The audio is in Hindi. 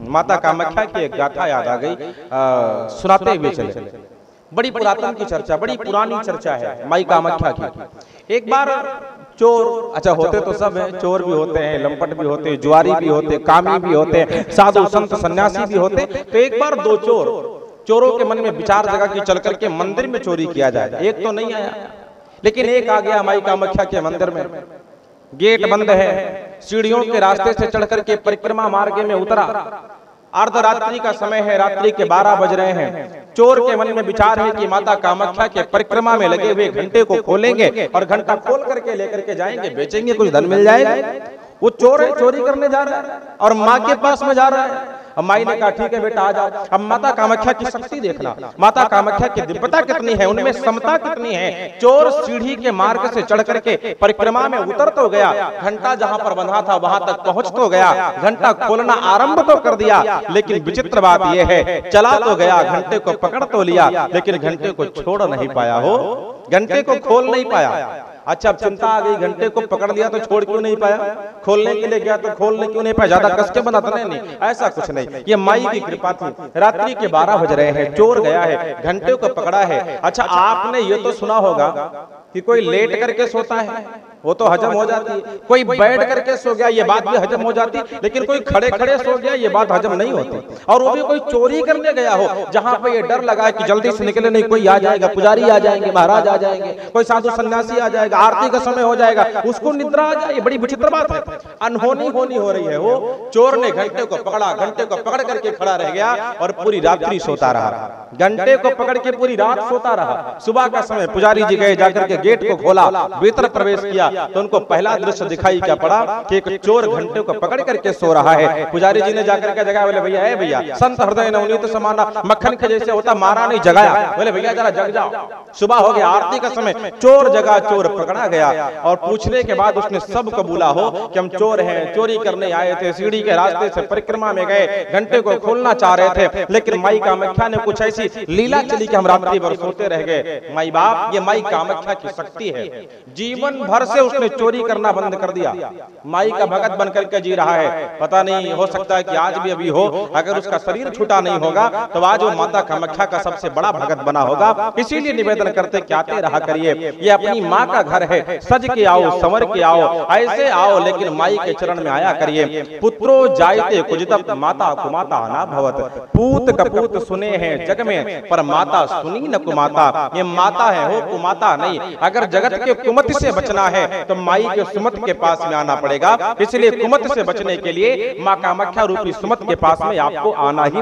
माता कामाख्या की एक गाथा याद आ गई, सुनाते हुए चले। बड़ी पुरातन की चर्चा, बड़ी पुरानी चर्चा है माई कामाख्या की। एक बार चोर, अच्छा होते तो सब हैं, चोर भी होते हैं, लंपट भी होते हैं, जुआरी भी होते हैं, कामी भी होते हैं, साधु संत सन्यासी भी होते हैं। तो एक बार दो चोरों के मन में विचार जगा कि चल करके मंदिर में चोरी किया जाए। एक तो नहीं आया, लेकिन एक आ गया माई कामाख्या के मंदिर में। गेट बंद है, सीढ़ियों के रास्ते से चढ़ करके परिक्रमा मार्ग में उतरा। अर्धरात्रि का समय है, रात्रि के 12 बज रहे हैं। चोर के मन में विचार है कि माता कामाख्या के परिक्रमा में लगे हुए घंटे को खोलेंगे और घंटा खोल करके लेकर के जाएंगे, बेचेंगे, कुछ धन मिल जाएगा। वो चोर है, चोरी करने जा रहा है और माँ के पास में जा रहा है। अब माई ने कहा ठीक है बेटा आ जाओ। अब माता कामाख्या की शक्ति देखना, माता कामाख्या की दिव्यता कितनी है, उनमें समता कितनी है। चोर सीढ़ी के मार्ग से चढ़ करके परिक्रमा में उतर तो गया, घंटा जहां पर बंधा था वहां तक पहुंच तो गया, घंटा खोलना आरंभ तो कर दिया। लेकिन विचित्र बात यह है, चला तो गया, घंटे को पकड़ तो लिया, लेकिन घंटे को छोड़ नहीं पाया, हो घंटे को खोल नहीं पाया। अच्छा अब चिंता आ गई, घंटे को पकड़ लिया तो छोड़ क्यों नहीं पाया, खोलने के लिए गया तो खोलने क्यों नहीं पाया, ज्यादा कस के बना तो नहीं, ऐसा कुछ नहीं, ये माई की कृपा थी। रात्रि के 12 बज रहे हैं, चोर गया है, घंटे को पकड़ा है। अच्छा आपने ये तो सुना होगा कि कोई लेट करके सोता है, वो तो हजम हो जाती है, कोई बैठ करके सो गया ये बात भी हजम हो जाती, लेकिन कोई खड़े खड़े सो गया ये बात हजम नहीं होती। और वो भी कोई चोरी करने गया हो, जहां पे ये डर लगा कि जल्दी से निकले नहीं, कोई आ जाएगा, पुजारी आ जाएंगे, महाराज आ जाएंगे, कोई साधु सन्यासी आ जाएगा, आरती का समय हो जाएगा, उसको निद्रा आ जाए। बड़ी विचित्र बात है, अनहोनी होनी हो रही है। वो चोर ने घंटे को पकड़ा, घंटे को पकड़ करके खड़ा रह गया और पूरी रात्रि सोता रहा, घंटे को पकड़ के पूरी रात सोता रहा। सुबह का समय पुजारी जी गए, जाकर के गेट को खोला, भीतर प्रवेश किया तो उनको पहला दृश्य दिखाई क्या पड़ा कि एक चोर घंटे को पकड़ करके सो रहा है। पुजारी जी ने जाकर के जगाया, बोले भैया, भैया संत हृदय नवनीत समाना, मक्खन के जैसे होता, मारा नहीं जगाया। बोले भैया जरा जग जाओ, सुबह हो गया, आरती का समय। चोर जगा, चोर पकड़ा गया और पूछने के बाद उसने सब कबूला हो कि हम चोर हैं, चोरी करने आए थे, सीढ़ी के रास्ते से परिक्रमा में गए, घंटे को खोलना चाह रहे थे, लेकिन माई कामाख्या ने कुछ ऐसी लीला चली कि हम रात्रि भर सोते रह गए। माई बाप, ये माई कामाख्या की शक्ति है। जीवन भर से उसने चोरी करना बंद कर दिया, माई का भगत बनकर के जी रहा है। पता नहीं, हो सकता है कि आज भी अभी हो, अगर उसका शरीर छूटा नहीं होगा तो आज वो माता कामाख्या का सबसे बड़ा भगत बना होगा। इसीलिए निवेदन करते कि आते रहा करिए, ये अपनी माँ का घर है, सज के आओ, संवर के आओ, ऐसे आओ, लेकिन माई के चरण में आया करिए। पुत्रो जायते कुजितप माता कुमाता ना भवत, पूत कपूत सुने हैं जग में, पर माता सुनी न कुमाता। ये माता है, हो कुमाता नहीं। अगर जगत के कुमति से बचना है तो माई के सुमत के पास में आना पड़ेगा। इसलिए कुमत से बचने के लिए माँ कामाख्या रूपी सुमत के पास में आपको आना ही